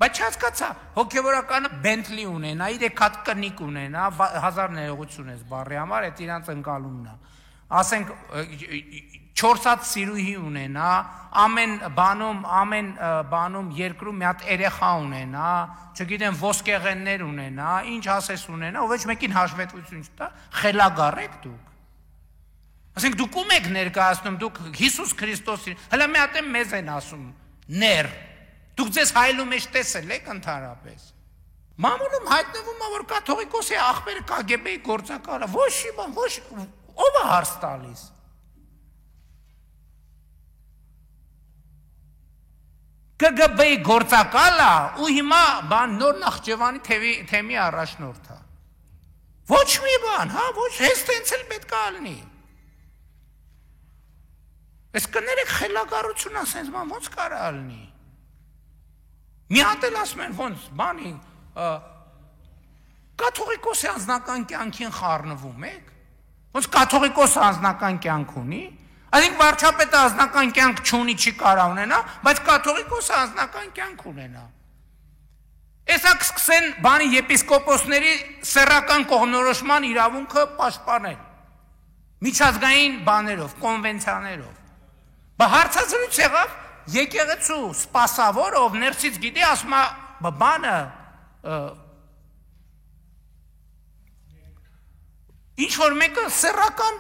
Բայց չհասկացա, հոգևորականը Bentley ունենա, 3 հատ կնիկ ունենա, 1000 ներողություն ես բառի համար, այդ իրանց ընկալումն է։ Ասենք 4 հատ սիրուհի ունենա, ամեն բանում երկրում մի հատ երեխա ունենա, չգիտեմ ոսկեղեններ ունենա, ինչ ասես ունենա, ով ոչ մեկին հաշվետվություն չտա, խելագար եք դուք։ Ասենք դուք ում եք ներկայացնում, դուք Հիսուս Քրիստոսին, հələ մի հատ մեզ են ասում, ներ։ Դուք ձեզ հայլու մեջ տեսել եք ընդհանրապես։ Մամուլում հայտնվում է, որ կաթողիկոսի աղբերը KGB-ի գործակալը, ոչ մի բան, ոչ ով է հարց տալիս։ KGB-ի գործակալը ու հիմա բան նոր Նախճեվանի թեմի առաջնորդ է։ Ոչ մի բան, հա, ոչ հենց տենց էլ պետք է լինի։ Այս կներեք խելագարություն ասենց ման ոնց կարա լինի։ Մի հատ էլ ասում են ոնց բանի կաթողիկոսի անձնական կյանքին խառնվում եք։ Ոնց կաթողիկոսը անձնական կյանք ունի, այսինքն վարչապետը անձնական կյանք չունի, չի կարա ունենա, բայց կաթողիկոսը անձնական կյանք ունենա։ Էսա կսկսեն բանի եպիսկոպոսների սեռական կողմնորոշման իրավունքը պաշտպանել։ Միջազգային բաներով, կոնվենցիաներով։ Բա հարցազրույց եղավ եկեղեցու սպասավոր, ով ներսից գիտի, ասում է բանը ինչ որ մեկը սեռական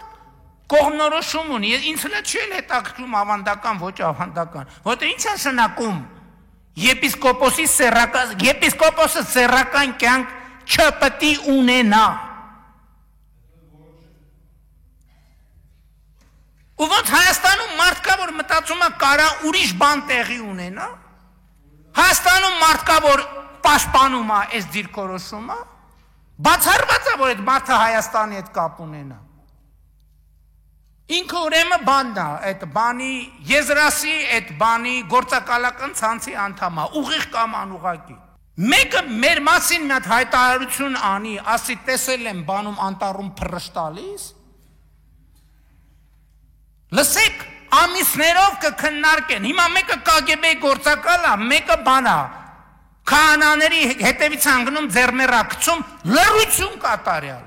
կողմնորոշում ունի, ինձ հլը չի էլ հետաքրքրում ավանդական, ոչ ավանդական, որտեղ ինչ է շնակում եպիսկոպոսը սեռական կյանք չպետք է ունենա։ Ու ոնց Հայաստանում մարդկա, որ մտածում է կարա ուրիշ բան տեղի ունենա, Հայաստանում մարդկա, որ պաշտպանում է այս դիրքորոշումը, բացառված է, որ այդ մարդը Հայաստանի հետ կապ ունենա։ Ինքը ուրեմն բանն է, այդ բանի եզրասի, այդ բանի գործակալական ցանցի անդամ է, ուղիղ կամ անուղղակի։ Մեկը մեր մասին մի հատ հայտարարություն անի, ասի տեսել եմ բանում անտառում փռշտալիս։ Լսեք, ամիսներով կքննարկեն, հիմա մեկը KGB-ի գործակալ է, մեկը բան է, քահանաների հետևից հանգնում ձեռներակցում, լռություն կատարյալ։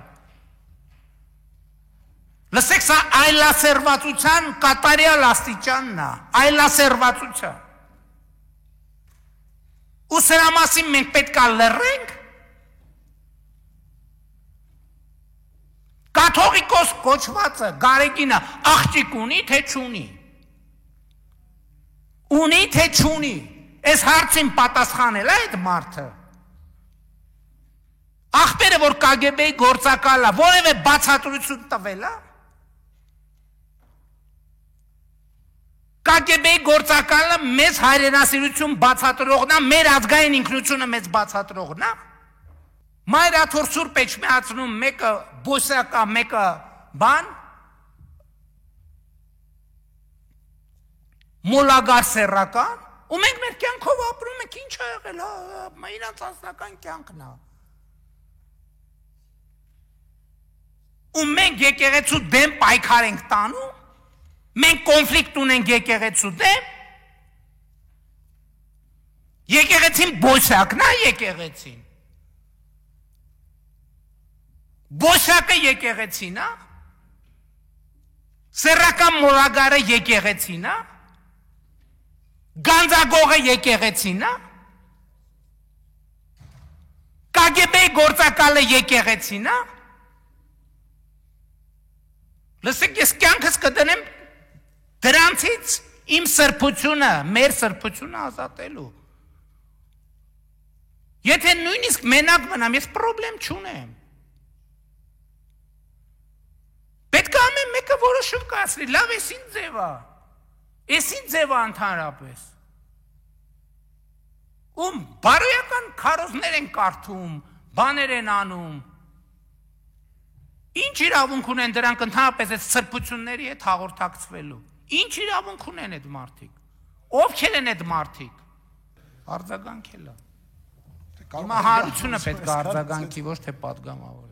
Լսեք, սա այլասերվածության կատարյալ աստիճանն է, այլասերվածության։ Ու սրա մասին մենք պետք է լռենք։ Կաթողիկոս կոչվածը Գարեգինը աղջիկ ունի, թե չունի։ Ունի, թե չունի։ Այս հարցին պատասխանել է այդ մարդը։ Աղբերը, որ KGB-ի գործակալ է, որևէ բացատրություն տվել է։ KGB-ի գործակալը մեծ հայրենասիրություն բացատրողն է, մեր ազգային ինքնությունը մեծ բացատրողն է։ Մայրաթոր Սուրբ Էջմիածնում մեկը բոսյակա, մեկը բան, մոլագար սեռական, ու մենք մեր կյանքով ապրում ենք, ինչ է եղել, իրանց անձնական կյանքն է։ Ու մենք եկեղեցու դեմ պայքար ենք տանում, մենք կոնֆլիկտ ունենք եկեղեցու դեմ, եկեղեցին բոսյակն է եկեղեցին։ Բոսյակը եկեղեցին է, սեռական մոլագարը եկեղեցին է, գանձագողը եկեղեցին է, KGB-ի գործակալը եկեղեցին է։ Լսեք, ես կյանքս կդնեմ դրանցից իմ սրբությունը, մեր սրբությունը ազատելու։ Եթե նույնիսկ մենակ մնամ, ես պրոբլեմ չունեմ։ Պետք է ամեն մեկը որոշում կայացնի, լավ էսին ձև է, էսին ձև է ընդհանրապես։ Ու բարոյական քարոզներ են կարդում, բաներ են անում։ Ինչ իրավունք ունեն դրանք ընդհանրապես այդ սրբությունների հետ հաղորդակցվելու։ Ինչ իրավունք ունեն այդ մարդիկ։ Ովքեր են այդ մարդիկ։ Արձագանքելը։ Հիմա հարությունը պետք է արձագանքի, ոչ թե պատգամավոր։